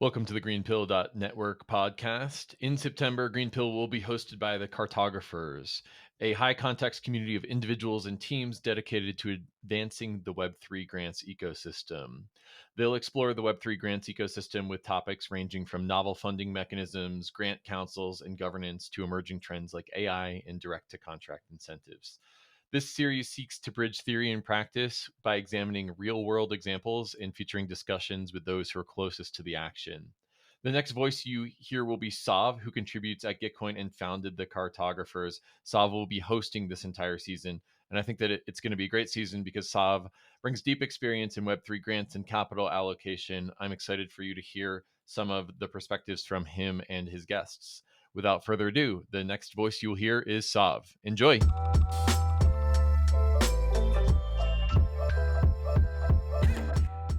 Welcome to the GreenPilled.network podcast. In September, GreenPill will be hosted by the Cartographers, a high context community of individuals and teams dedicated to advancing the Web3 grants ecosystem. They'll explore the Web3 grants ecosystem with topics ranging from novel funding mechanisms, grant councils, and governance to emerging trends like AI and direct to contract incentives. This series seeks to bridge theory and practice by examining real world examples and featuring discussions with those who are closest to the action. The next voice you hear will be Sav, who contributes at Gitcoin and founded the Cartographers. Sav will be hosting this entire season. And I think that it's going to be a great season because Sav brings deep experience in Web3 grants and capital allocation. I'm excited for you to hear some of the perspectives from him and his guests. Without further ado, the next voice you will hear is Sav. Enjoy.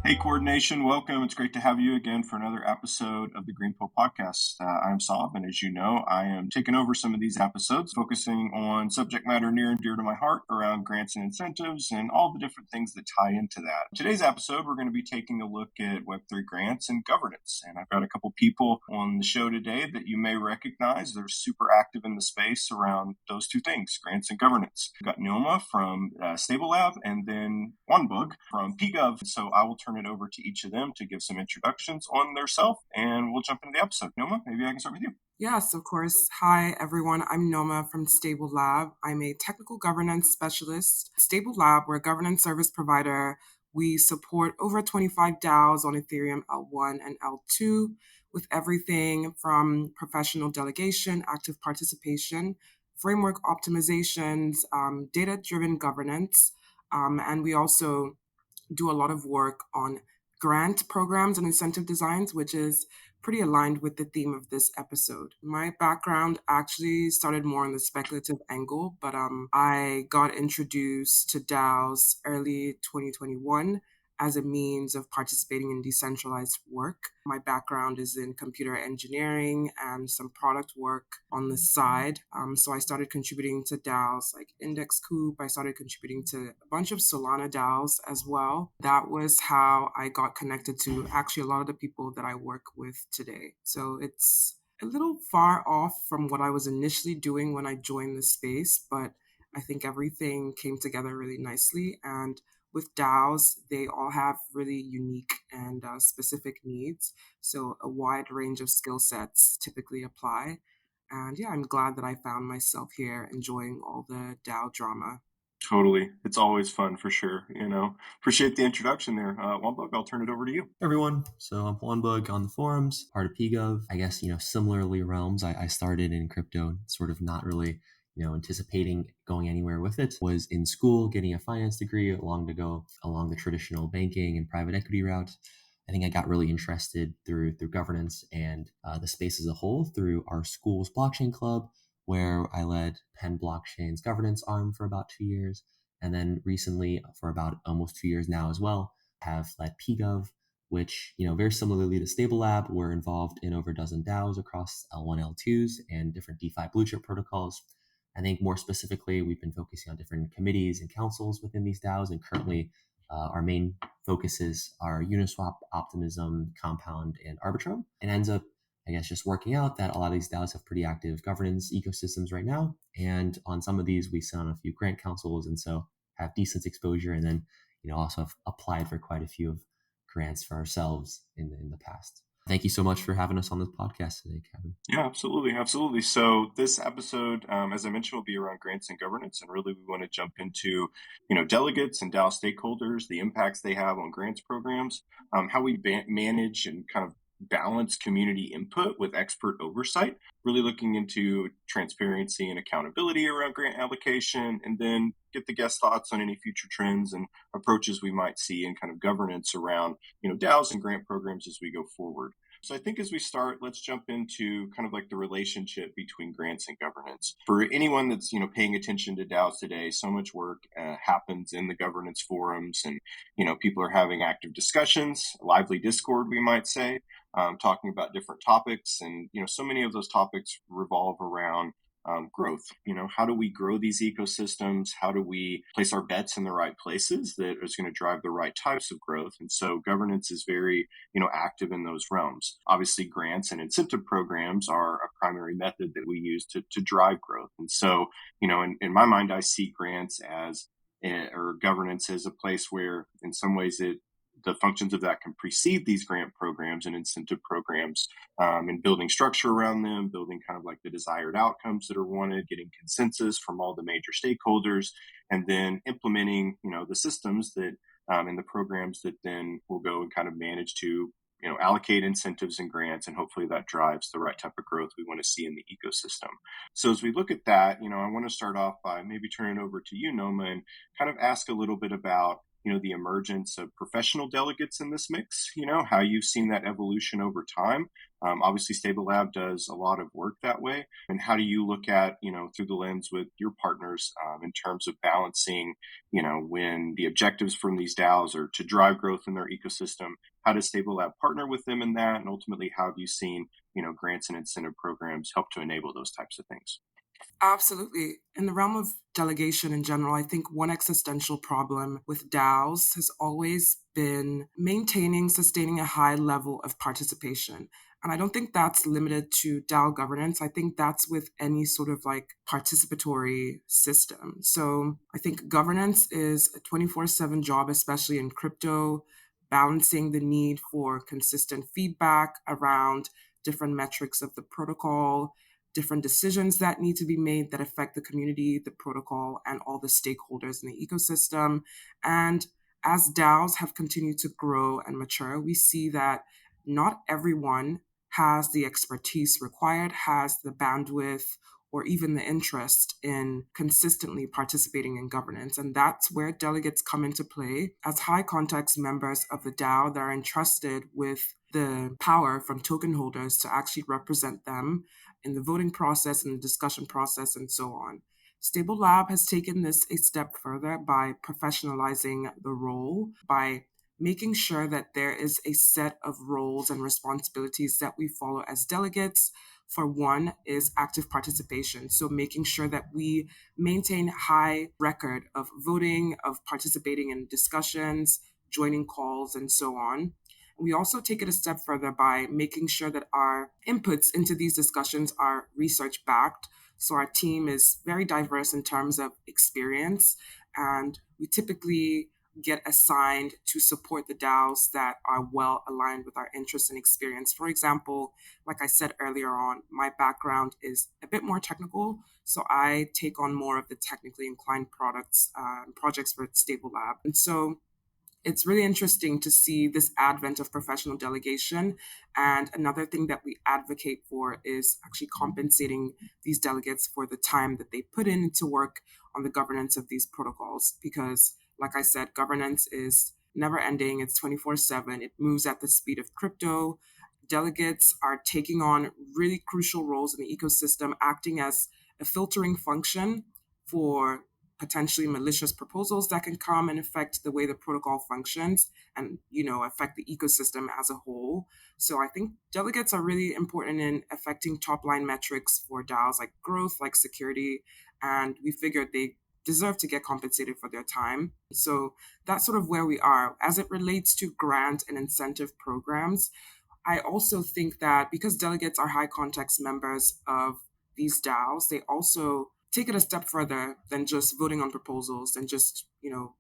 Hey, Coordination, welcome. It's great to have you again for another episode of the GreenPilled podcast. I'm Sav, and as you know, I am taking over some of these episodes, focusing on subject matter near and dear to my heart around grants and incentives and all the different things that tie into that. Today's episode, we're going to be taking a look at Web3 grants and governance. And I've got a couple people on the show today that you may recognize. They're super active in the space around those two things, grants and governance. We've got Nneoma from Stable Lab and then Juanbug from PGov. So I will turn it over to each of them to give some introductions on theirself, and we'll jump into the episode. Nneoma, maybe I can start with you. Yes, of course. Hi, everyone. I'm Nneoma from Stable Lab. I'm a technical governance specialist. Stable Lab, we're a governance service provider. We support over 25 DAOs on Ethereum L1 and L2 with everything from professional delegation, active participation, framework optimizations, data-driven governance, and we also do a lot of work on grant programs and incentive designs, which is pretty aligned with the theme of this episode. My background actually started more on the speculative angle, but I got introduced to DAOs early 2021 as a means of participating in decentralized work. My background is in computer engineering and some product work on the side. So I started contributing to DAOs like Index Coop. I started contributing to a bunch of Solana DAOs as well. That was how I got connected to actually a lot of the people that I work with today. So it's a little far off from what I was initially doing when I joined the space, but I think everything came together really nicely. And with DAOs, they all have really unique and specific needs. So a wide range of skill sets typically apply. And yeah, I'm glad that I found myself here enjoying all the DAO drama. Totally. It's always fun for sure. Appreciate the introduction there. Juanbug, I'll turn it over to you. Hey everyone. So I'm Juanbug on the forums, part of PGov. I guess, similarly realms, I started in crypto, sort of not really anticipating going anywhere with it. Was in school getting a finance degree along the traditional banking and private equity route. I think I got really interested through governance and the space as a whole through our school's blockchain club, where I led Penn Blockchain's governance arm for about 2 years. And then recently, for about almost 2 years now as well, have led PGov, which, very similarly to Stable Lab, we're involved in over a dozen DAOs across L1, L2s and different DeFi blue chip protocols. I think more specifically, we've been focusing on different committees and councils within these DAOs, and currently our main focuses are Uniswap, Optimism, Compound, and Arbitrum. It ends up, I guess, just working out that a lot of these DAOs have pretty active governance ecosystems right now. And on some of these, we sit on a few grant councils, and so have decent exposure, and then also have applied for quite a few of grants for ourselves in the past. Thank you so much for having us on this podcast today, Kevin. Yeah, absolutely. Absolutely. So this episode, as I mentioned, will be around grants and governance. And really, we want to jump into, delegates and DAO stakeholders, the impacts they have on grants programs, how we manage and kind of balance community input with expert oversight, really looking into transparency and accountability around grant allocation, and then get the guest thoughts on any future trends and approaches we might see in kind of governance around, DAOs and grant programs as we go forward. So I think as we start, let's jump into kind of like the relationship between grants and governance. For anyone that's, paying attention to DAOs today, so much work happens in the governance forums, and, people are having active discussions, lively discord, we might say, talking about different topics. And, so many of those topics revolve around growth. How do we grow these ecosystems? How do we place our bets in the right places that is going to drive the right types of growth? And so governance is very, active in those realms. Obviously, grants and incentive programs are a primary method that we use to drive growth. And so, in my mind, I see grants as or governance as a place where, in some ways, the functions of that can precede these grant programs and incentive programs, and building structure around them, building kind of like the desired outcomes that are wanted, getting consensus from all the major stakeholders, and then implementing, the systems that and the programs that then will go and kind of manage to, allocate incentives and grants, and hopefully that drives the right type of growth we want to see in the ecosystem. So as we look at that, I want to start off by maybe turning it over to you, Nneoma, and kind of ask a little bit about the emergence of professional delegates in this mix, how you've seen that evolution over time. Obviously, Stable Lab does a lot of work that way. And how do you look at, through the lens with your partners in terms of balancing, when the objectives from these DAOs are to drive growth in their ecosystem, how does Stable Lab partner with them in that? And ultimately, how have you seen, grants and incentive programs help to enable those types of things? Absolutely. In the realm of delegation in general, I think one existential problem with DAOs has always been sustaining a high level of participation. And I don't think that's limited to DAO governance. I think that's with any sort of like participatory system. So I think governance is a 24/7 job, especially in crypto, balancing the need for consistent feedback around different metrics of the protocol, different decisions that need to be made that affect the community, the protocol, and all the stakeholders in the ecosystem. And as DAOs have continued to grow and mature, we see that not everyone has the expertise required, has the bandwidth, or even the interest in consistently participating in governance. And that's where delegates come into play as high context members of the DAO that are entrusted with the power from token holders to actually represent them in the voting process and the discussion process and so on. Stable Lab has taken this a step further by professionalizing the role, by making sure that there is a set of roles and responsibilities that we follow as delegates. For one is active participation. So making sure that we maintain high record of voting, of participating in discussions, joining calls, and so on. We also take it a step further by making sure that our inputs into these discussions are research backed. So our team is very diverse in terms of experience, and we typically get assigned to support the DAOs that are well aligned with our interests and experience. For example, like I said earlier on, my background is a bit more technical, so I take on more of the technically inclined projects for Stable Lab. And so it's really interesting to see this advent of professional delegation. And another thing that we advocate for is actually compensating these delegates for the time that they put in to work on the governance of these protocols. Because, like I said, governance is never ending, it's 24/7, it moves at the speed of crypto. Delegates are taking on really crucial roles in the ecosystem, acting as a filtering function for potentially malicious proposals that can come and affect the way the protocol functions and affect the ecosystem as a whole. So I think delegates are really important in affecting top line metrics for DAOs like growth, like security, and we figured they deserve to get compensated for their time. So that's sort of where we are as it relates to grant and incentive programs. I also think that because delegates are high context members of these DAOs, they also take it a step further than just voting on proposals and just,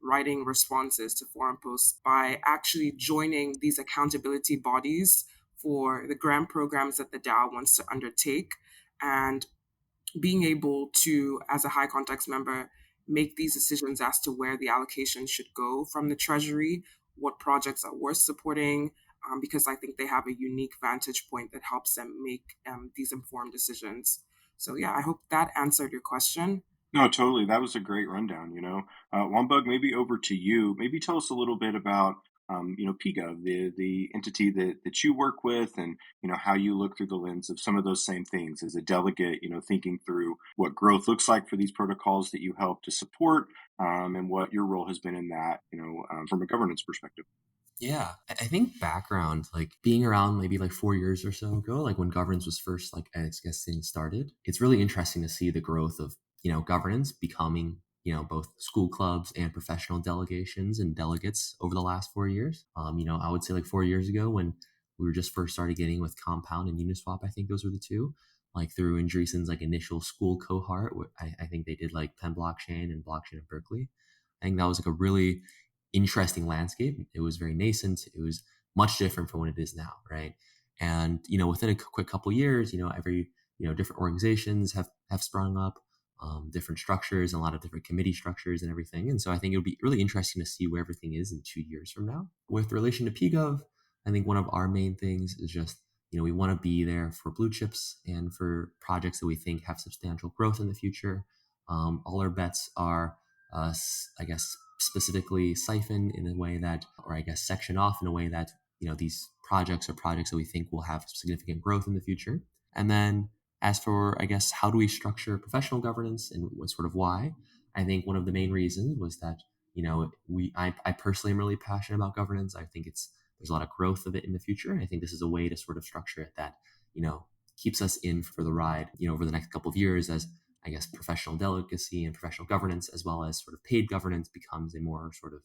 writing responses to forum posts by actually joining these accountability bodies for the grant programs that the DAO wants to undertake and being able to, as a high context member, make these decisions as to where the allocation should go from the treasury, what projects are worth supporting, because I think they have a unique vantage point that helps them make these informed decisions. So yeah, I hope that answered your question. No, totally. That was a great rundown. Juanbug, maybe over to you. Maybe tell us a little bit about, PGov, the entity that you work with, and how you look through the lens of some of those same things as a delegate. Thinking through what growth looks like for these protocols that you help to support, and what your role has been in that. From a governance perspective. Yeah, I think background, like being around maybe like 4 years or so ago, like when governance was first, like I guess things started, it's really interesting to see the growth of, governance becoming, both school clubs and professional delegations and delegates over the last 4 years. I would say like 4 years ago when we were just first started getting with Compound and Uniswap, I think those were the two, like through Andreessen's like initial school cohort. I think they did like Penn Blockchain and Blockchain at Berkeley. I think that was like a really interesting landscape. It was very nascent. It was much different from what it is now, right? And within a quick couple years, every different organizations have sprung up, different structures, and a lot of different committee structures and everything. And so I think it would be really interesting to see where everything is in 2 years from now. With relation to PGov, I think one of our main things is just we want to be there for blue chips and for projects that we think have substantial growth in the future. All our bets are I guess, specifically siphon in a way that, or I guess section off in a way that, these projects are projects that we think will have significant growth in the future. And then as for, I guess, how do we structure professional governance and what sort of why? I think one of the main reasons was that, I personally am really passionate about governance. I think there's a lot of growth of it in the future. And I think this is a way to sort of structure it that, keeps us in for the ride, over the next couple of years as I guess, professional delegacy and professional governance, as well as sort of paid governance, becomes a more sort of,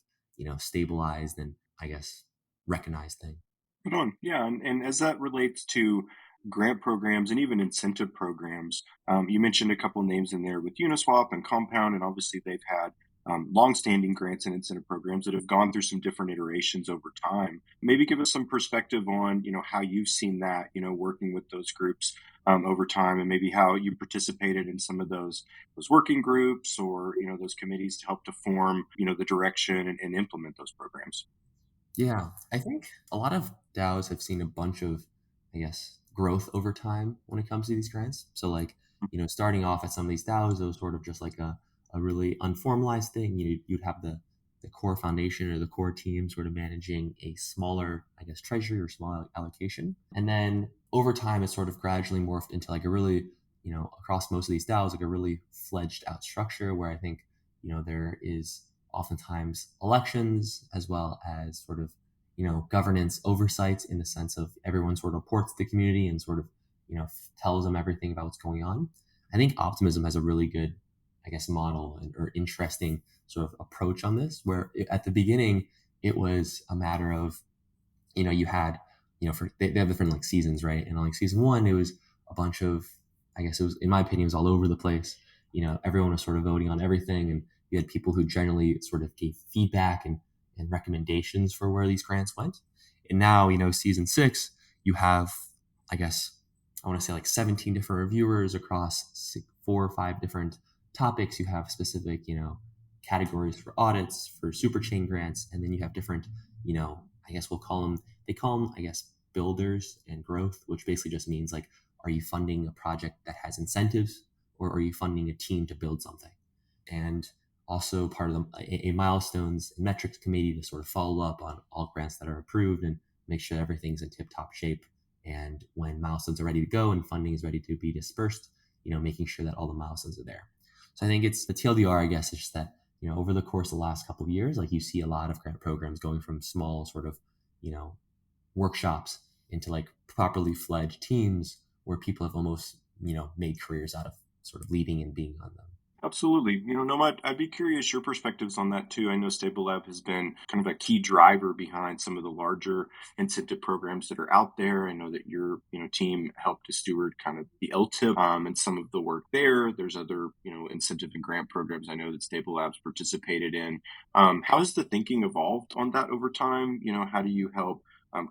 stabilized and I guess recognized thing. Right on. Yeah, and as that relates to grant programs and even incentive programs, you mentioned a couple names in there with Uniswap and Compound, and obviously they've had longstanding grants and incentive programs that have gone through some different iterations over time. Maybe give us some perspective on how you've seen that working with those groups over time, and maybe how you participated in some of those working groups or those committees to help to form the direction and implement those programs. Yeah, I think a lot of DAOs have seen a bunch of, I guess, growth over time when it comes to these grants. So, like, starting off at some of these DAOs, it was sort of just like a really unformalized thing. You'd have the core foundation or the core team sort of managing a smaller, I guess, treasury or small allocation. And then over time, it sort of gradually morphed into like a really, across most of these DAOs, like a really fledged out structure where I think, there is oftentimes elections as well as sort of governance oversight in the sense of everyone sort of reports to the community and sort of tells them everything about what's going on. I think optimism has a really good, I guess, model or interesting sort of approach on this where at the beginning it was a matter of you had, for they have different like seasons, right? And on like season one, it was a bunch of, I guess it was, in my opinion, it was all over the place. Everyone was sort of voting on everything, and you had people who generally sort of gave feedback and recommendations for where these grants went. And now, season six, you have, I guess, I want to say like 17 different reviewers across 4 or 5 different topics. You have specific, categories for audits, for super chain grants, and then you have different, I guess they call them, I guess, builders and growth, which basically just means like, are you funding a project that has incentives or are you funding a team to build something? And also part of a milestones and metrics committee to sort of follow up on all grants that are approved and make sure everything's in tip top shape. And when milestones are ready to go and funding is ready to be dispersed, making sure that all the milestones are there. So I think it's the TLDR, I guess, is just that, over the course of the last couple of years, like you see a lot of grant programs going from small sort of, workshops into like properly fledged teams where people have almost, made careers out of sort of leading and being on them. Absolutely. Noma, I'd be curious your perspectives on that too. I know Stable Lab has been kind of a key driver behind some of the larger incentive programs that are out there. I know that your, team helped to steward kind of the LTIP and some of the work there. There's other, incentive and grant programs I know that Stable Labs participated in. How has the thinking evolved on that over time? How do you help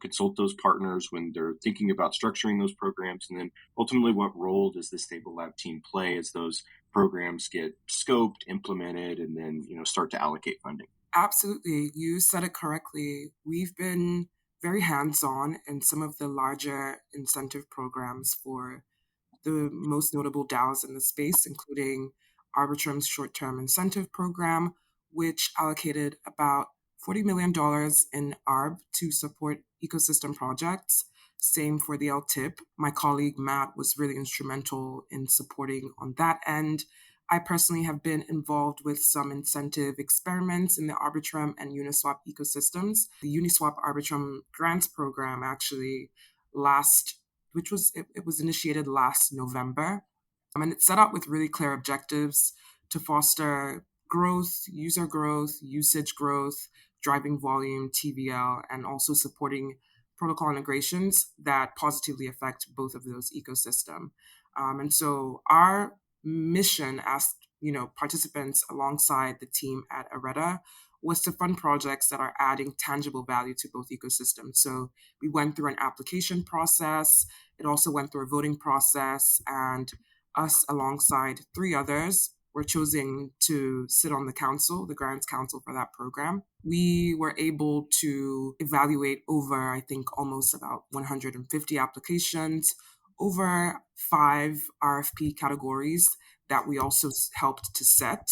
consult those partners when they're thinking about structuring those programs? And then ultimately, what role does the Stable Lab team play as those programs get scoped, implemented, and then start to allocate funding? Absolutely. You said it correctly. We've been very hands on in some of the larger incentive programs for the most notable DAOs in the space, including Arbitrum's short term incentive program, which allocated about $40 million in ARB to support ecosystem projects. Same for the LTIP. My colleague Matt was really instrumental in supporting on that end. I personally have been involved with some incentive experiments in the Arbitrum and Uniswap ecosystems. The Uniswap Arbitrum grants program actually it was initiated last November. And it's set out with really clear objectives to foster growth, usage growth, driving volume, TVL, and also supporting protocol integrations that positively affect both of those ecosystem. And so our mission as participants alongside the team at Areta was to fund projects that are adding tangible value to both ecosystems. So we went through an application process. It also went through a voting process, and us alongside three others were chosen to sit on the council, the grants council for that program. We were able to evaluate over, I think, almost about 150 applications, over 5 RFP categories that we also helped to set.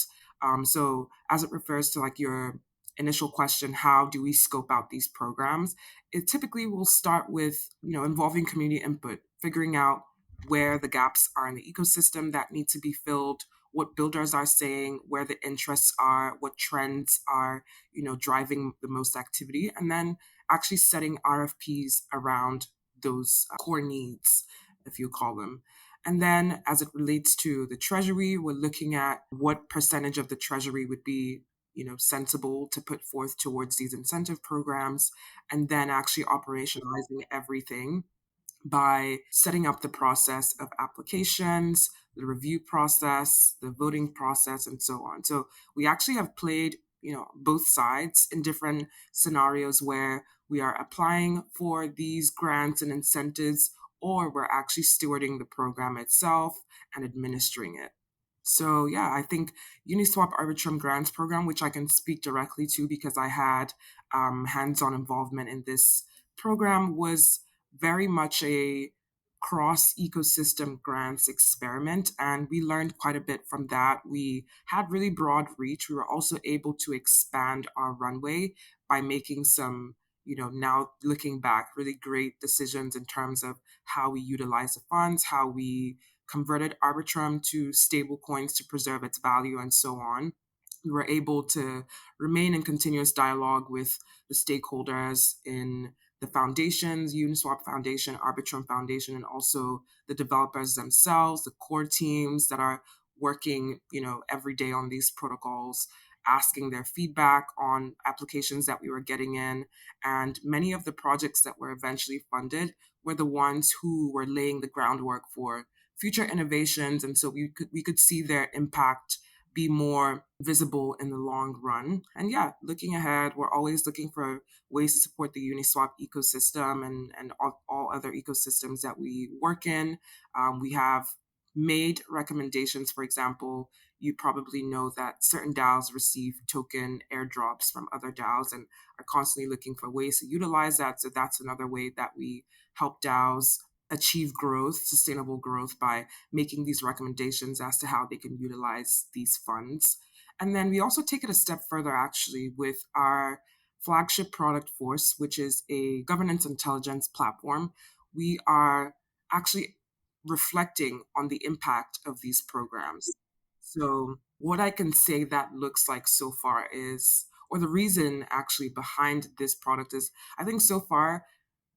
So as it refers to like your initial question, how do we scope out these programs? It typically will start with, involving community input, figuring out where the gaps are in the ecosystem that need to be filled, what builders are saying, where the interests are, what trends are, driving the most activity, and then actually setting RFPs around those core needs, if you call them. And then as it relates to the treasury, we're looking at what percentage of the treasury would be sensible to put forth towards these incentive programs, and then actually operationalizing everything by setting up the process of applications, the review process, the voting process, and so on. So we actually have played, both sides in different scenarios where we are applying for these grants and incentives, or we're actually stewarding the program itself and administering it. So yeah, I think Uniswap Arbitrum Grants Program, which I can speak directly to because I had hands-on involvement in this program, was very much a cross ecosystem grants experiment, and we learned quite a bit from that. We had really broad reach. We were also able to expand our runway by making some, now looking back, really great decisions in terms of how we utilize the funds, how we converted Arbitrum to stable coins to preserve its value, and so on. We were able to remain in continuous dialogue with the stakeholders in the foundations, Uniswap Foundation, Arbitrum Foundation, and also the developers themselves, the core teams that are working, every day on these protocols, asking their feedback on applications that we were getting in. And many of the projects that were eventually funded were the ones who were laying the groundwork for future innovations. And so we could see their impact be more visible in the long run. And yeah, looking ahead, we're always looking for ways to support the Uniswap ecosystem and all other ecosystems that we work in. We have made recommendations. For example, you probably know that certain DAOs receive token airdrops from other DAOs and are constantly looking for ways to utilize that. So that's another way that we help DAOs achieve growth, sustainable growth, by making these recommendations as to how they can utilize these funds. And then we also take it a step further, actually, with our flagship product Force, which is a governance intelligence platform. We are actually reflecting on the impact of these programs. So what I can say that looks like so far is, or the reason actually behind this product is, I think so far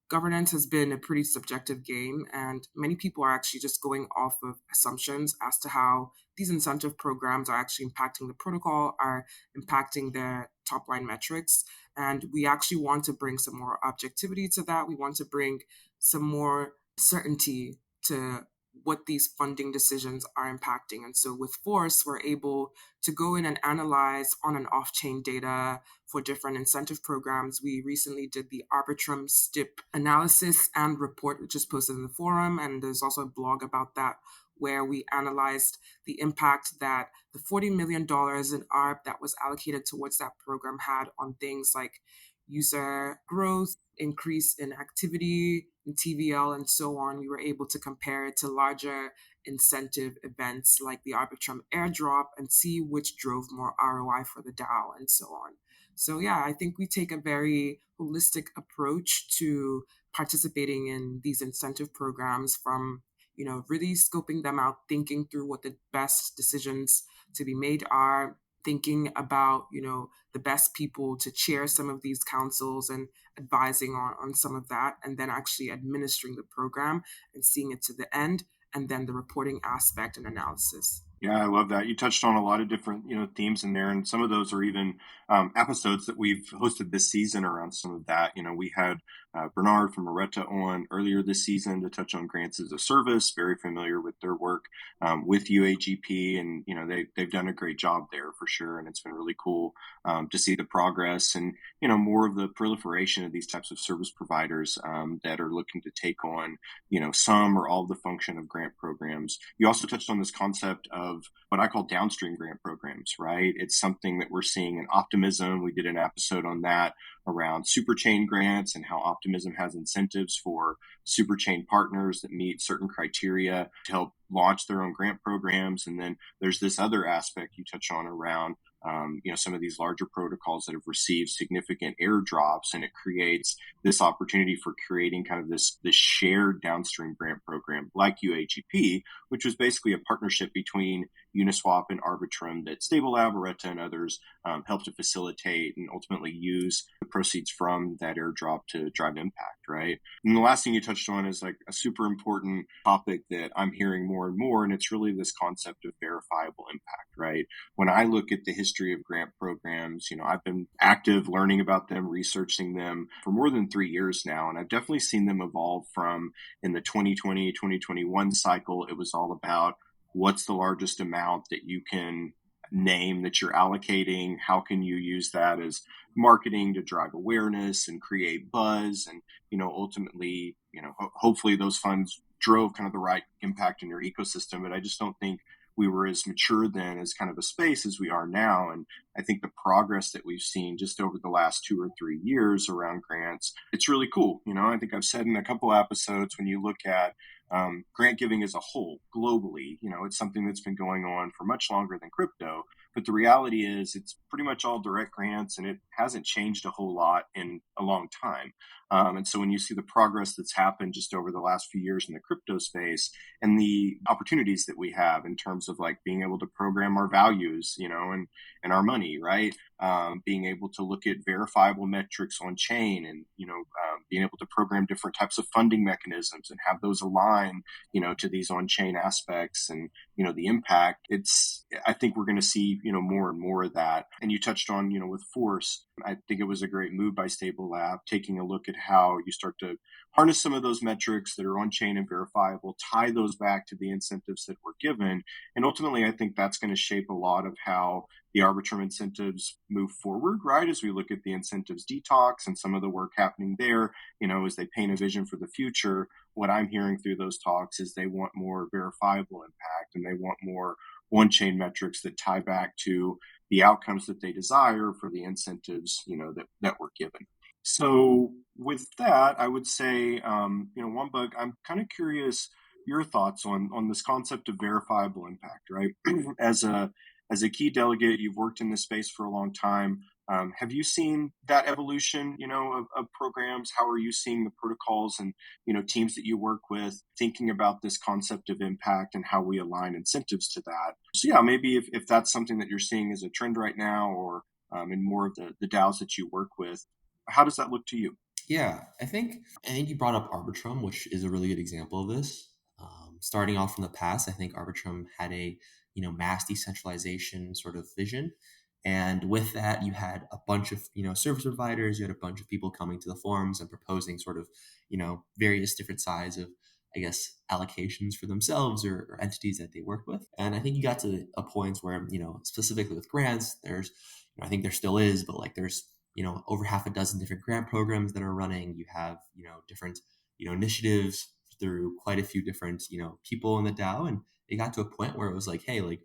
governance has been a pretty subjective game, and many people are actually just going off of assumptions as to how these incentive programs are actually impacting the protocol, are impacting their top line metrics. And we actually want to bring some more objectivity to that. We want to bring some more certainty to what these funding decisions are impacting. And so with Force, we're able to go in and analyze on and off chain data for different incentive programs. We recently did the Arbitrum STIP analysis and report, which is posted in the forum. And there's also a blog about that, where we analyzed the impact that the $40 million in ARB that was allocated towards that program had on things like user growth, increase in activity, in TVL, and so on. We were able to compare it to larger incentive events like the Arbitrum airdrop and see which drove more ROI for the DAO and so on. So yeah, I think we take a very holistic approach to participating in these incentive programs, from really scoping them out, thinking through what the best decisions to be made are thinking about, the best people to chair some of these councils and advising on some of that, and then actually administering the program and seeing it to the end, and then the reporting aspect and analysis. Yeah, I love that. You touched on a lot of different, themes in there, and some of those are even episodes that we've hosted this season around some of that. We had Bernard from Moretta on earlier this season to touch on grants as a service. Very familiar with their work with UAGP, and they've done a great job there for sure. And it's been really cool to see the progress and more of the proliferation of these types of service providers that are looking to take on some or all of the function of grant programs. You also touched on this concept of what I call downstream grant programs, right? It's something that we're seeing in Optimism. We did an episode on that around superchain grants and how Optimism has incentives for superchain partners that meet certain criteria to help launch their own grant programs. And then there's this other aspect you touch on around some of these larger protocols that have received significant airdrops, and it creates this opportunity for creating kind of this shared downstream grant program like UAGP, which was basically a partnership between Uniswap and Arbitrum that Stable Lab, Moretta, and others helped to facilitate and ultimately use the proceeds from that airdrop to drive impact, right? And the last thing you touched on is like a super important topic that I'm hearing more and more, and it's really this concept of verifiable impact, right? When I look at the history of grant programs, I've been active learning about them, researching them for more than 3 years now, and I've definitely seen them evolve from in the 2020, 2021 cycle. It was all about what's the largest amount that you can name that you're allocating, how can you use that as marketing to drive awareness and create buzz, and ultimately hopefully those funds drove kind of the right impact in your ecosystem. But I just don't think we were as mature then as kind of a space as we are now. And I think the progress that we've seen just over the last 2 or 3 years around grants, it's really cool. I think I've said in a couple episodes, when you look at grant giving as a whole globally, it's something that's been going on for much longer than crypto. But the reality is it's pretty much all direct grants, and it hasn't changed a whole lot in a long time. And so when you see the progress that's happened just over the last few years in the crypto space and the opportunities that we have in terms of like being able to program our values, and our money, right? Being able to look at verifiable metrics on chain, and, being able to program different types of funding mechanisms and have those align, to these on-chain aspects and, the impact. I think we're going to see, more and more of that. And you touched on, with Force, I think it was a great move by Stable Lab, taking a look at how you start to harness some of those metrics that are on-chain and verifiable, tie those back to the incentives that were given. And ultimately, I think that's going to shape a lot of how the Arbitrum incentives move forward, right? As we look at the incentives detox and some of the work happening there, as they paint a vision for the future, what I'm hearing through those talks is they want more verifiable impact, and they want more on-chain metrics that tie back to the outcomes that they desire for the incentives, that were given. So with that, I would say, Juanbug, I'm kind of curious your thoughts on this concept of verifiable impact, right? As a key delegate, you've worked in this space for a long time. Have you seen that evolution, of programs? How are you seeing the protocols and, teams that you work with thinking about this concept of impact and how we align incentives to that? So yeah, maybe if that's something that you're seeing as a trend right now, or in more of the DAOs that you work with, how does that look to you? Yeah, I think you brought up Arbitrum, which is a really good example of this. Starting off from the past, I think Arbitrum had a mass decentralization sort of vision, and with that, you had a bunch of service providers. You had a bunch of people coming to the forums and proposing sort of various different sides of, I guess, allocations for themselves or entities that they work with. And I think you got to a point where specifically with grants, there's I think there still is, but like there's over half a dozen different grant programs that are running. You have different initiatives through quite a few different people in the DAO, and it got to a point where it was like, hey, like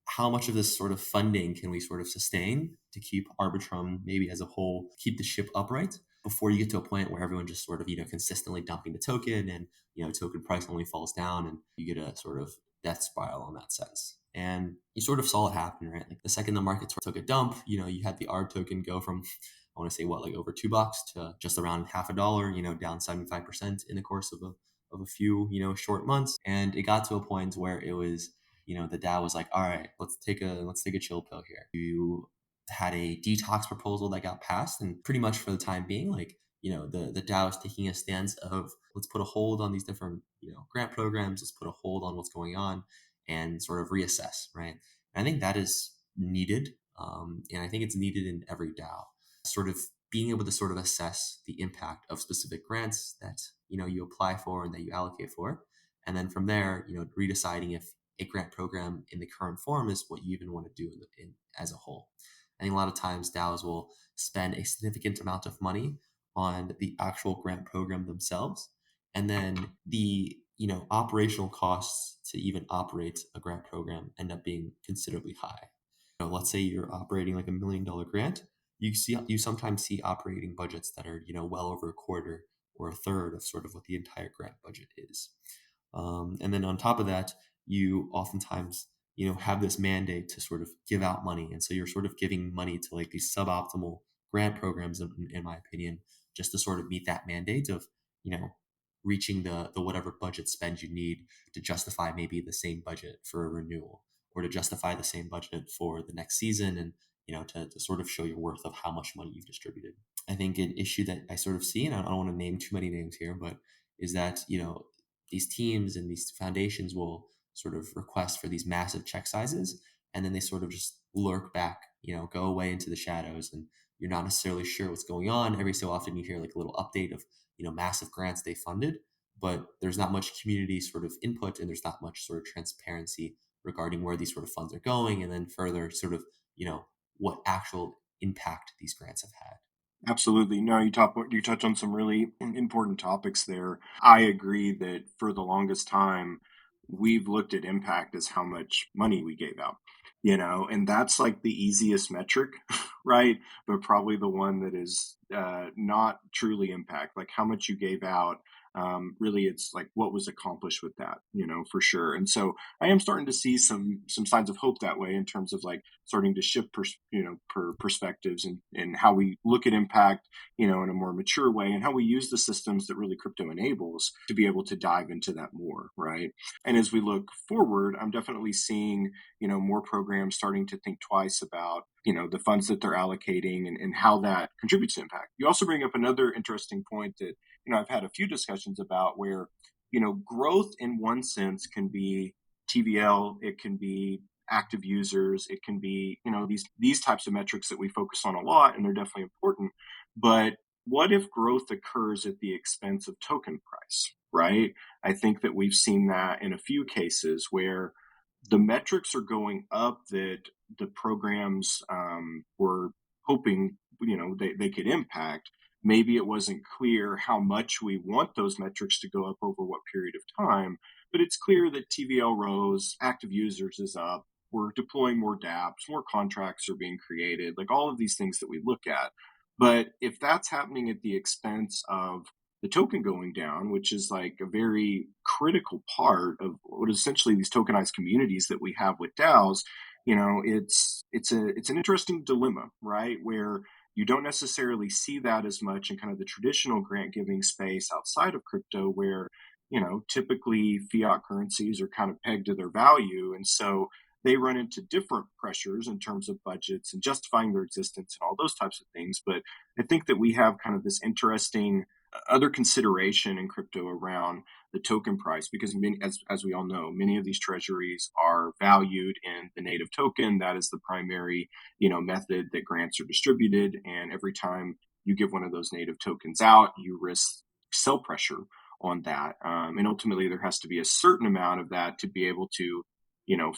how much of this sort of funding can we sort of sustain to keep Arbitrum maybe as a whole, keep the ship upright, before you get to a point where everyone just sort of consistently dumping the token, and token price only falls down, and you get a sort of death spiral in that sense. And you sort of saw it happen, right? Like the second the market sort of took a dump, you had the ARB token go from, I want to say like over $2 to just around half a dollar, down 75% in the course of a few, short months. And it got to a point where it was, the DAO was like, all right, let's take a chill pill here. You had a detox proposal that got passed, and pretty much for the time being, like, the DAO is taking a stance of, let's put a hold on these different, grant programs, let's put a hold on what's going on and sort of reassess, right? And I think that is needed. And I think it's needed in every DAO, sort of being able to sort of assess the impact of specific grants that, you apply for and that you allocate for. And then from there, redeciding if a grant program in the current form is what you even want to do as a whole. I think a lot of times DAOs will spend a significant amount of money on the actual grant program themselves, and then the operational costs to even operate a grant program end up being considerably high. Let's say you're operating like $1 million grant, you sometimes see operating budgets that are well over a quarter or a third of sort of what the entire grant budget is. And then on top of that, you oftentimes have this mandate to sort of give out money, and so you're sort of giving money to like these suboptimal grant programs, in my opinion, just to sort of meet that mandate of reaching the whatever budget spend you need to justify maybe the same budget for a renewal, or to justify the same budget for the next season, and to sort of show your worth of how much money you've distributed. I think an issue that I sort of see, and I don't want to name too many names here, but is that these teams and these foundations will sort of request for these massive check sizes, and then they sort of just lurk back, go away into the shadows, and you're not necessarily sure what's going on. Every so often you hear like a little update of massive grants they funded, but there's not much community sort of input, and there's not much sort of transparency regarding where these sort of funds are going, and then further sort of what actual impact these grants have had. Absolutely. No, you touch on some really important topics there. I agree that for the longest time, we've looked at impact as how much money we gave out, and that's like the easiest metric, right? But probably the one that is not truly impact, like how much you gave out. Really, it's like what was accomplished with that, for sure. And so I am starting to see some signs of hope that way in terms of like starting to shift perspectives and how we look at impact, in a more mature way, and how we use the systems that really crypto enables to be able to dive into that more, right? And as we look forward, I'm definitely seeing, more programs starting to think twice about, the funds that they're allocating and how that contributes to impact. You also bring up another interesting point that, I've had a few discussions about where, growth in one sense can be TVL, it can be active users, it can be, these types of metrics that we focus on a lot, and they're definitely important. But what if growth occurs at the expense of token price, right? I think that we've seen that in a few cases where the metrics are going up that the programs were hoping they could impact. Maybe it wasn't clear how much we want those metrics to go up over what period of time, but it's clear that TVL rose, active users is up, we're deploying more dApps, more contracts are being created, like all of these things that we look at. But if that's happening at the expense of the token going down, which is like a very critical part of what is essentially these tokenized communities that we have with DAOs, it's an interesting dilemma, right? Where you don't necessarily see that as much in kind of the traditional grant giving space outside of crypto, where typically fiat currencies are kind of pegged to their value, and so they run into different pressures in terms of budgets and justifying their existence and all those types of things. But I think that we have kind of this interesting other consideration in crypto around the token price, because as we all know, many of these treasuries are valued in the native token. That is the primary, method that grants are distributed. And every time you give one of those native tokens out, you risk sell pressure on that. And ultimately, there has to be a certain amount of that to be able to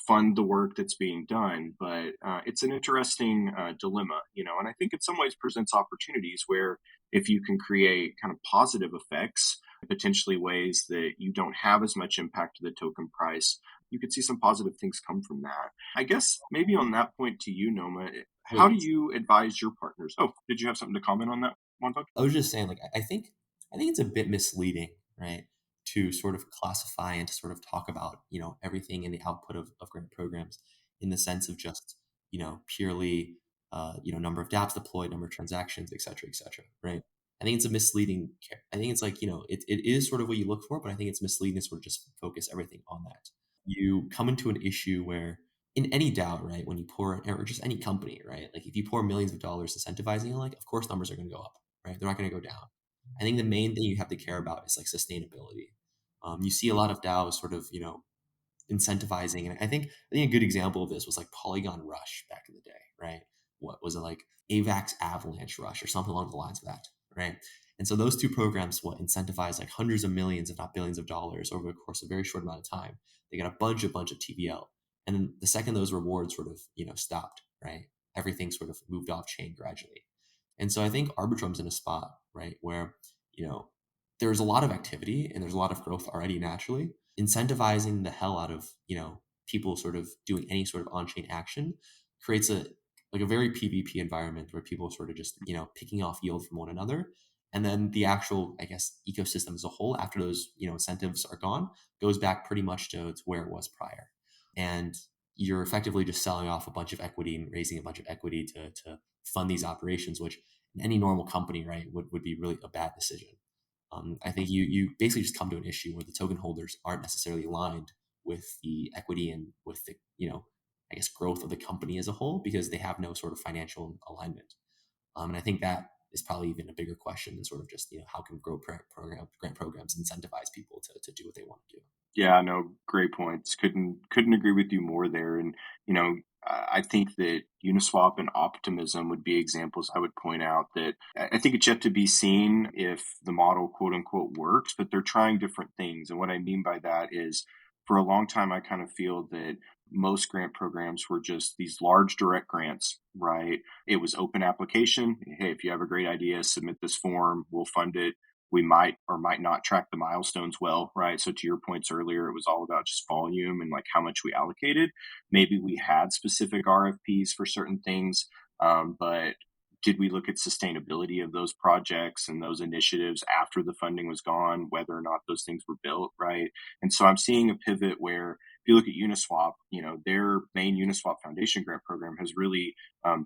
fund the work that's being done. But it's an interesting dilemma, and I think in some ways presents opportunities where if you can create kind of positive effects, potentially ways that you don't have as much impact to the token price, you could see some positive things come from that. I guess maybe on that point to you, Nneoma, how do you advise your partners? Oh, did you have something to comment on that, Juanbug? I was just saying, like, I think it's a bit misleading, right, to sort of classify and to sort of talk about, everything in the output of grant programs in the sense of just, purely, number of dApps deployed, number of transactions, et cetera, right? I think it's a misleading. I think it's like, it is sort of what you look for, but I think it's misleading to sort of just focus everything on that. you come into an issue where in any DAO, right, when you pour, or just any company, right, like if you pour millions of dollars incentivizing, like, of course numbers are going to go up, right? They're not going to go down. I think the main thing you have to care about is like sustainability. You see a lot of DAOs sort of, incentivizing. And I think a good example of this was like Polygon Rush back in the day, right? What was it, like AVAX Avalanche Rush or something along the lines of that, right? And so those two programs, incentivize like hundreds of millions, if not billions of dollars over the course of a very short amount of time. They got a bunch of TVL. And then the second those rewards sort of, stopped, right? Everything sort of moved off chain gradually. And so I think Arbitrum's in a spot, right, where, there's a lot of activity and there's a lot of growth already naturally. Incentivizing the hell out of, people sort of doing any sort of on-chain action creates a very PvP environment where people sort of just, picking off yield from one another. And then the actual, I guess, ecosystem as a whole, after those, incentives are gone, goes back pretty much to where it was prior. And you're effectively just selling off a bunch of equity and raising a bunch of equity to fund these operations, which in any normal company, right, would be really a bad decision. I think you basically just come to an issue where the token holders aren't necessarily aligned with the equity and with the, I guess, growth of the company as a whole, because they have no sort of financial alignment. And I think that is probably even a bigger question than sort of just, how can grant programs incentivize people to do what they want to do. Yeah, no, great points. Couldn't agree with you more there. And I think that Uniswap and Optimism would be examples I would point out that I think it's yet to be seen if the model quote unquote works, but they're trying different things. And what I mean by that is, for a long time, I kind of feel that most grant programs were just these large direct grants, right? It was open application. Hey, if you have a great idea, submit this form, we'll fund it. We might or might not track the milestones well, right? So to your points earlier, it was all about just volume and like how much we allocated. Maybe we had specific RFPs for certain things, but did we look at sustainability of those projects and those initiatives after the funding was gone, whether or not those things were built, right? And so I'm seeing a pivot where if you look at Uniswap, their main Uniswap Foundation grant program has really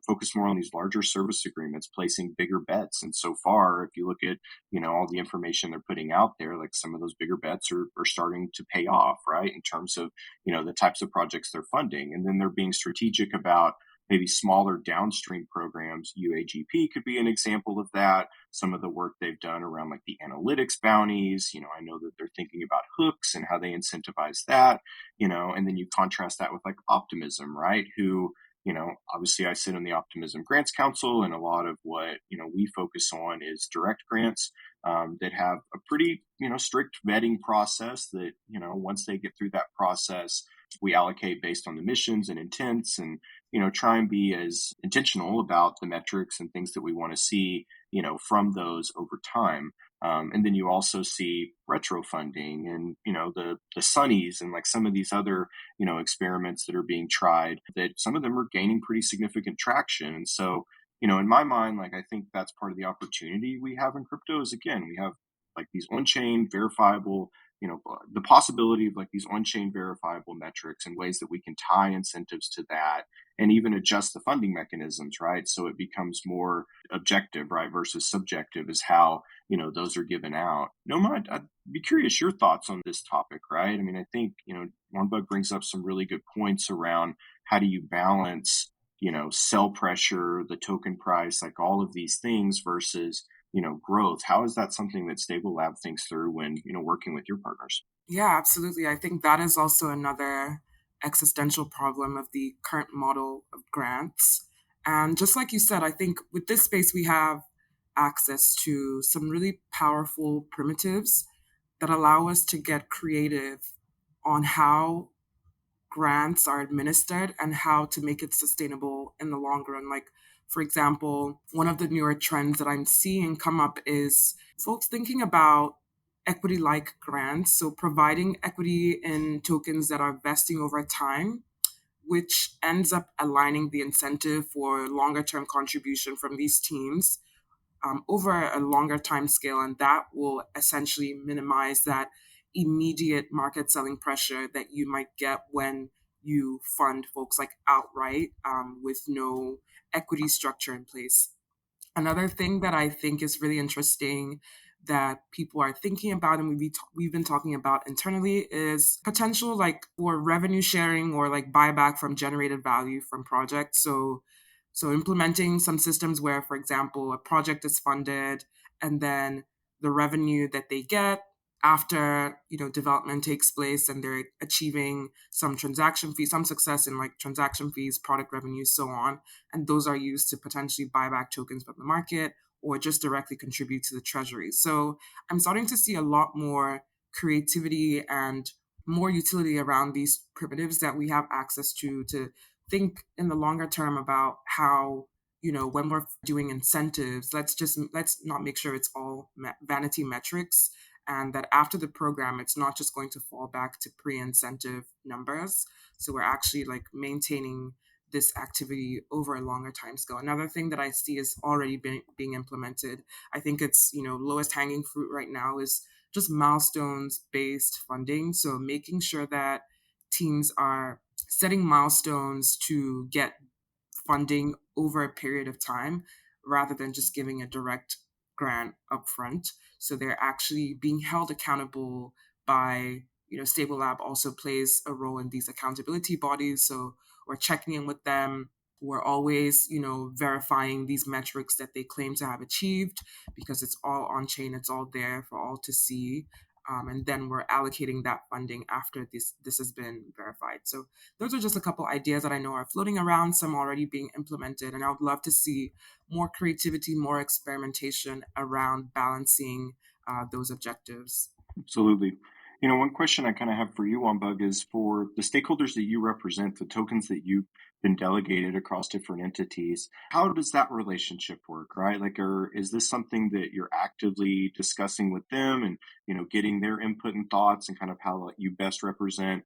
focused more on these larger service agreements, placing bigger bets. And so far, if you look at all the information they're putting out there, like some of those bigger bets are starting to pay off, right, in terms of the types of projects they're funding. And then they're being strategic about maybe smaller downstream programs. UAGP could be an example of that. Some of the work they've done around like the analytics bounties, I know that they're thinking about hooks and how they incentivize that, and then you contrast that with like Optimism, right, who obviously I sit on the Optimism Grants Council, and a lot of what, we focus on is direct grants that have a pretty, strict vetting process that, once they get through that process, we allocate based on the missions and intents, and, try and be as intentional about the metrics and things that we want to see, from those over time. And then you also see retro funding and, the Sunnies and like some of these other, experiments that are being tried, that some of them are gaining pretty significant traction. And so, in my mind, like, I think that's part of the opportunity we have in crypto is, again, we have like these on-chain verifiable, the possibility of like these on-chain verifiable metrics and ways that we can tie incentives to that and even adjust the funding mechanisms, right? So it becomes more objective, right, versus subjective is how, those are given out. Nneoma, I'd be curious your thoughts on this topic, right? I mean, I think, Juanbug brings up some really good points around how do you balance, sell pressure, the token price, like all of these things versus, growth. How is that something that Stable Lab thinks through when, working with your partners? Yeah, absolutely. I think that is also another existential problem of the current model of grants. And just like you said, I think with this space, we have access to some really powerful primitives that allow us to get creative on how grants are administered and how to make it sustainable in the long run. Like, for example, one of the newer trends that I'm seeing come up is folks thinking about equity like grants. So, providing equity in tokens that are vesting over time, which ends up aligning the incentive for longer term contribution from these teams over a longer time scale. And that will essentially minimize that immediate market selling pressure that you might get when you fund folks like outright with no equity structure in place. Another thing that I think is really interesting that people are thinking about and we've been talking about internally is potential like for revenue sharing or like buyback from generated value from projects. So implementing some systems where, for example, a project is funded and then the revenue that they get after development takes place and they're achieving some transaction fees, some success in like transaction fees, product revenues, so on, and those are used to potentially buy back tokens from the market or just directly contribute to the treasury. So I'm starting to see a lot more creativity and more utility around these primitives that we have access to think in the longer term about how, when we're doing incentives, let's not make sure it's all vanity metrics, and that after the program it's not just going to fall back to pre-incentive numbers. So we're actually like maintaining this activity over a longer time scale. Another thing that I see is already being implemented, I think it's, lowest hanging fruit right now, is just milestones based funding. So making sure that teams are setting milestones to get funding over a period of time rather than just giving a direct grant upfront. So they're actually being held accountable by, Stable Lab also plays a role in these accountability bodies. So we're checking in with them. We're always, verifying these metrics that they claim to have achieved because it's all on chain, it's all there for all to see. And then we're allocating that funding after this has been verified. So those are just a couple ideas that I know are floating around, some already being implemented, and I would love to see more creativity, more experimentation around balancing those objectives. Absolutely. One question I kind of have for you on Bug is for the stakeholders that you represent, the tokens that you've been delegated across different entities. How does that relationship work, right? Like, is this something that you're actively discussing with them and, getting their input and thoughts and kind of how you best represent,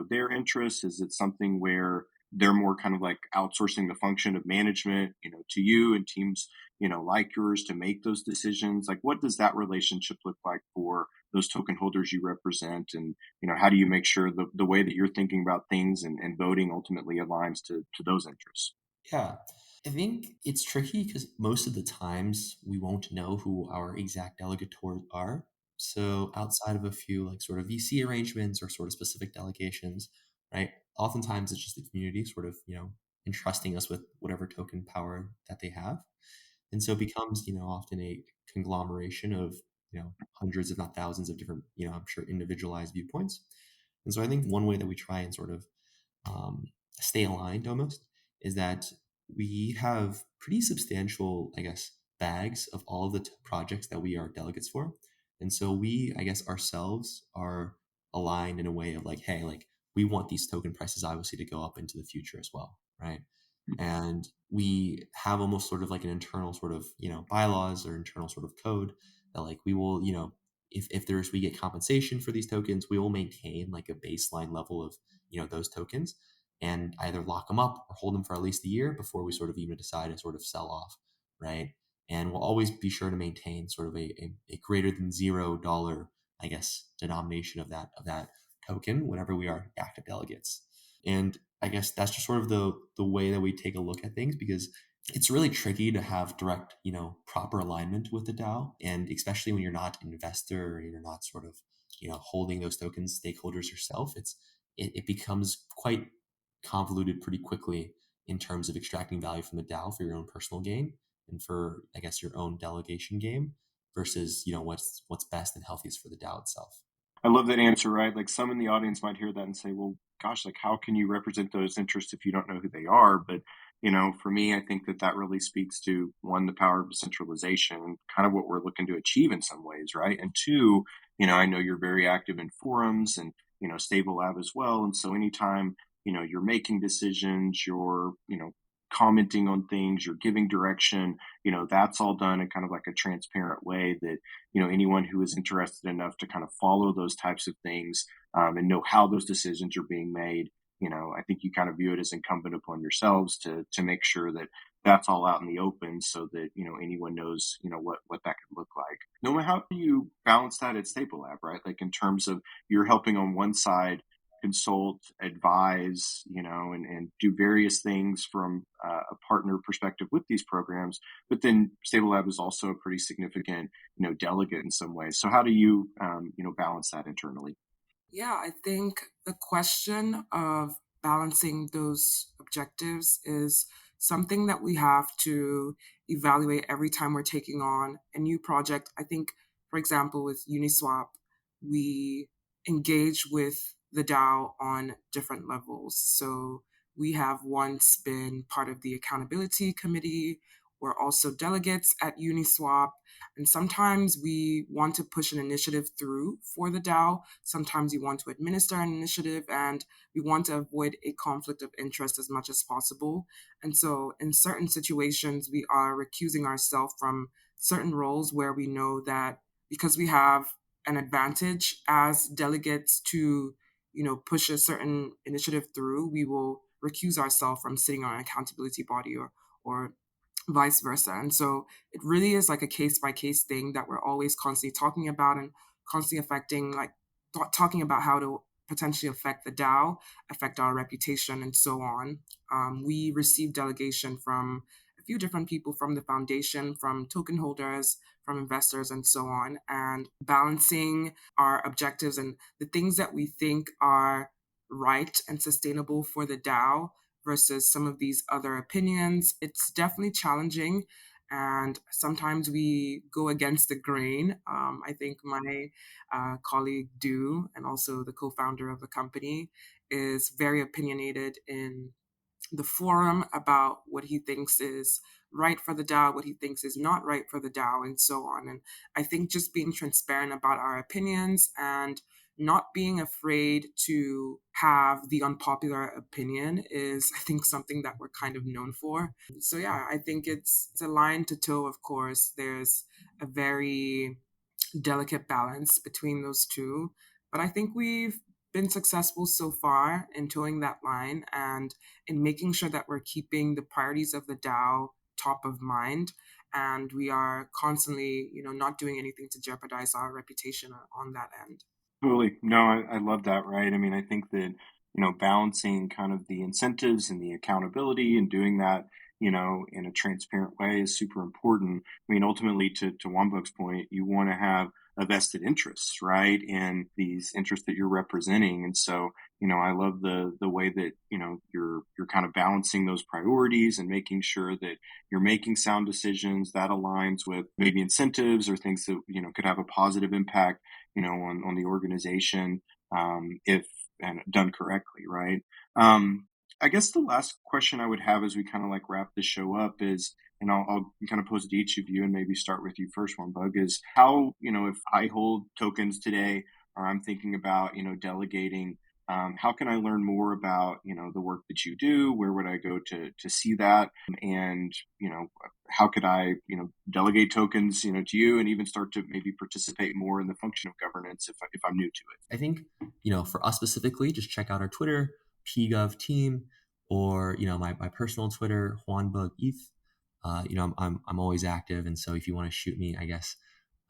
their interests? Is it something where they're more kind of like outsourcing the function of management, to you and teams, like yours to make those decisions? Like, what does that relationship look like for those token holders you represent, and how do you make sure the way that you're thinking about things and voting ultimately aligns to those interests? Yeah. I think it's tricky because most of the times we won't know who our exact delegators are. So outside of a few like sort of VC arrangements or sort of specific delegations, right? Oftentimes it's just the community sort of, entrusting us with whatever token power that they have. And so it becomes, often a conglomeration of, hundreds, if not thousands of different, I'm sure individualized viewpoints. And so I think one way that we try and sort of um, stay aligned almost is that we have pretty substantial, I guess, bags of all of the projects that we are delegates for. And so we, I guess, ourselves are aligned in a way of like, hey, like we want these token prices obviously to go up into the future as well, right? And we have almost sort of like an internal sort of bylaws or internal sort of code that like we will if there's we get compensation for these tokens, we will maintain like a baseline level of those tokens and either lock them up or hold them for at least a year before we sort of even decide to sort of sell off, right? And we'll always be sure to maintain sort of a greater than $0, I guess, denomination of that token whenever we are active delegates. And I guess that's just sort of the way that we take a look at things, because it's really tricky to have direct, proper alignment with the DAO. And especially when you're not an investor or you're not sort of, holding those tokens, stakeholders yourself, it becomes quite convoluted pretty quickly in terms of extracting value from the DAO for your own personal gain and for, I guess, your own delegation game versus, what's best and healthiest for the DAO itself. I love that answer, right? Like, some in the audience might hear that and say, well, gosh, like, how can you represent those interests if you don't know who they are? But, for me, I think that really speaks to, one, the power of decentralization and kind of what we're looking to achieve in some ways, right? And two, I know you're very active in forums and, Stable Lab as well. And so anytime, you're making decisions, you're, commenting on things, you're giving direction, that's all done in kind of like a transparent way that, anyone who is interested enough to kind of follow those types of things and know how those decisions are being made, I think you kind of view it as incumbent upon yourselves to make sure that that's all out in the open so that, anyone knows, what that could look like. Noma, how do you balance that at Stable Lab, right? Like, in terms of you're helping on one side, consult, advise, and do various things from a partner perspective with these programs. But then Stable Lab is also a pretty significant, delegate in some ways. So how do you, balance that internally? Yeah, I think the question of balancing those objectives is something that we have to evaluate every time we're taking on a new project. I think, for example, with Uniswap, we engage with the DAO on different levels. So we have once been part of the accountability committee. We're also delegates at Uniswap. And sometimes we want to push an initiative through for the DAO. Sometimes we want to administer an initiative, and we want to avoid a conflict of interest as much as possible. And so, in certain situations, we are recusing ourselves from certain roles where we know that because we have an advantage as delegates to, push a certain initiative through, we will recuse ourselves from sitting on an accountability body or vice versa. And so it really is like a case by case thing that we're always constantly talking about and constantly affecting, like talking about how to potentially affect the DAO, affect our reputation, and so on. We receive delegation from a few different people from the foundation, from token holders, from investors, and so on, and balancing our objectives and the things that we think are right and sustainable for the DAO versus some of these other opinions. It's definitely challenging. And sometimes we go against the grain. I think my colleague, Du, and also the co founder of the company, is very opinionated in the forum about what he thinks is right for the DAO, what he thinks is not right for the DAO, and so on. And I think just being transparent about our opinions and not being afraid to have the unpopular opinion is, I think, something that we're kind of known for. So yeah, I think it's a line to toe, of course. There's a very delicate balance between those two. But I think we've been successful so far in towing that line and in making sure that we're keeping the priorities of the DAO top of mind. And we are constantly, not doing anything to jeopardize our reputation on that end. Totally. No, I love that, right? I mean, I think that, balancing kind of the incentives and the accountability and doing that, in a transparent way is super important. I mean, ultimately, to Juanbug's point, you want to have a vested interest, right, in these interests that you're representing. And so, I love the way that, you're kind of balancing those priorities and making sure that you're making sound decisions that aligns with maybe incentives or things that, could have a positive impact, on the organization, if and done correctly, right? I guess the last question I would have as we kind of like wrap the show up is, and I'll kind of pose it to each of you and maybe start with you first, one bug, is how, if I hold tokens today or I'm thinking about, delegating, how can I learn more about, the work that you do? Where would I go to see that? And, how could I, delegate tokens, to you and even start to maybe participate more in the function of governance if I'm new to it? I think, for us specifically, just check out our Twitter, PGov team, or, my personal Twitter, Juanbug ETH. I'm always active. And so if you want to shoot me, I guess,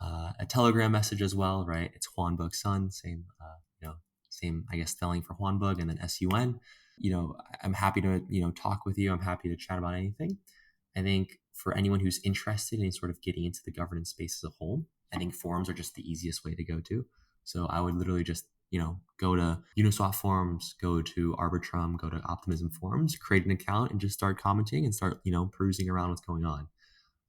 a Telegram message as well, right? It's Juanbug Sun, same, I guess, spelling for Juanbug and then SUN. I'm happy to, talk with you. I'm happy to chat about anything. I think for anyone who's interested in sort of getting into the governance space as a whole, I think forums are just the easiest way to go to. So I would literally just, go to Uniswap forums, go to Arbitrum, go to Optimism forums, create an account and just start commenting and start, perusing around what's going on.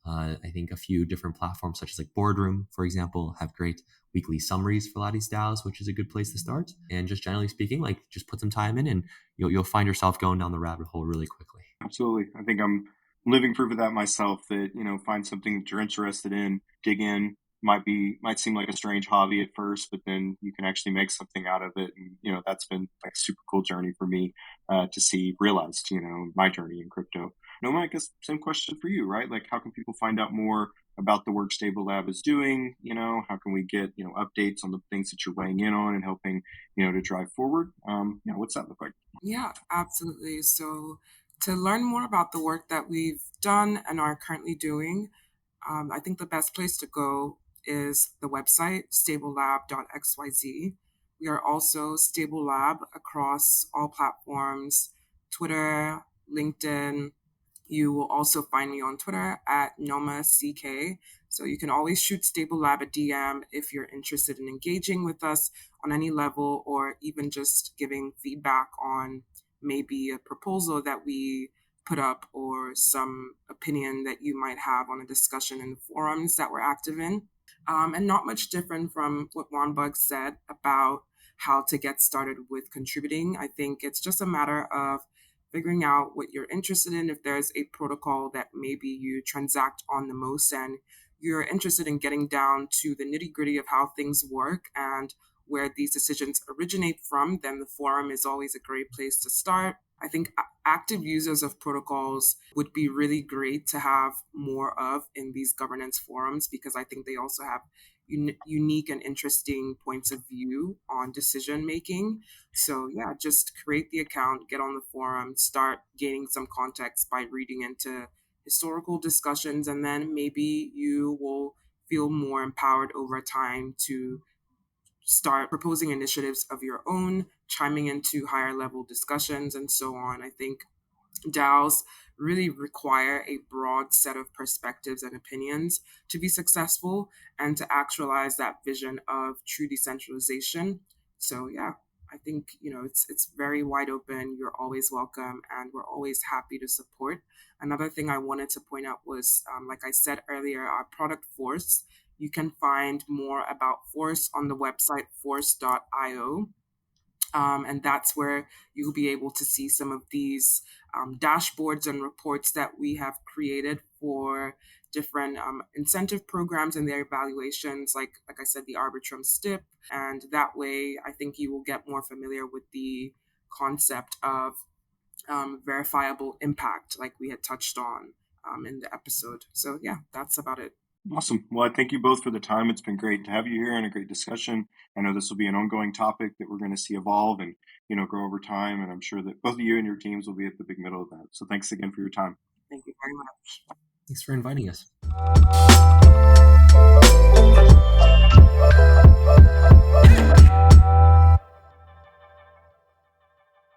I think a few different platforms such as like Boardroom, for example, have great weekly summaries for a lot of these DAOs, which is a good place to start. And just generally speaking, like just put some time in and you'll find yourself going down the rabbit hole really quickly. Absolutely. I think I'm living proof of that myself that, find something that you're interested in, dig in, might seem like a strange hobby at first, but then you can actually make something out of it. And, that's been like a super cool journey for me to see realized, my journey in crypto. Noma, I guess same question for you, right? Like how can people find out more about the work Stable Lab is doing? How can we get, updates on the things that you're weighing in on and helping, to drive forward? What's that look like? Yeah, absolutely. So, to learn more about the work that we've done and are currently doing, I think the best place to go is the website, stablelab.xyz. We are also Stable Lab across all platforms, Twitter, LinkedIn. You will also find me on Twitter at NneomaCK. So you can always shoot Stable Lab a DM if you're interested in engaging with us on any level, or even just giving feedback on maybe a proposal that we put up or some opinion that you might have on a discussion in the forums that we're active in. And not much different from what Juanbug said about how to get started with contributing. I think it's just a matter of figuring out what you're interested in. If there's a protocol that maybe you transact on the most and you're interested in getting down to the nitty gritty of how things work and where these decisions originate from, then the forum is always a great place to start. I think active users of protocols would be really great to have more of in these governance forums, because I think they also have unique and interesting points of view on decision making. So yeah, just create the account, get on the forum, start gaining some context by reading into historical discussions, and then maybe you will feel more empowered over time to start proposing initiatives of your own, chiming into higher level discussions, and so on. I think DAOs really require a broad set of perspectives and opinions to be successful and to actualize that vision of true decentralization. So yeah, I think it's very wide open. You're always welcome, and we're always happy to support. Another thing I wanted to point out was, like I said earlier, our product Force. You can find more about Force on the website force.io. And that's where you'll be able to see some of these dashboards and reports that we have created for different incentive programs and their evaluations, like I said, the Arbitrum STIP. And that way, I think you will get more familiar with the concept of verifiable impact, like we had touched on in the episode. So yeah, that's about it. Awesome. Well, I thank you both for the time. It's been great to have you here and a great discussion. I know this will be an ongoing topic that we're going to see evolve and, grow over time. And I'm sure that both of you and your teams will be at the big middle of that. So thanks again for your time. Thank you very much. Thanks for inviting us.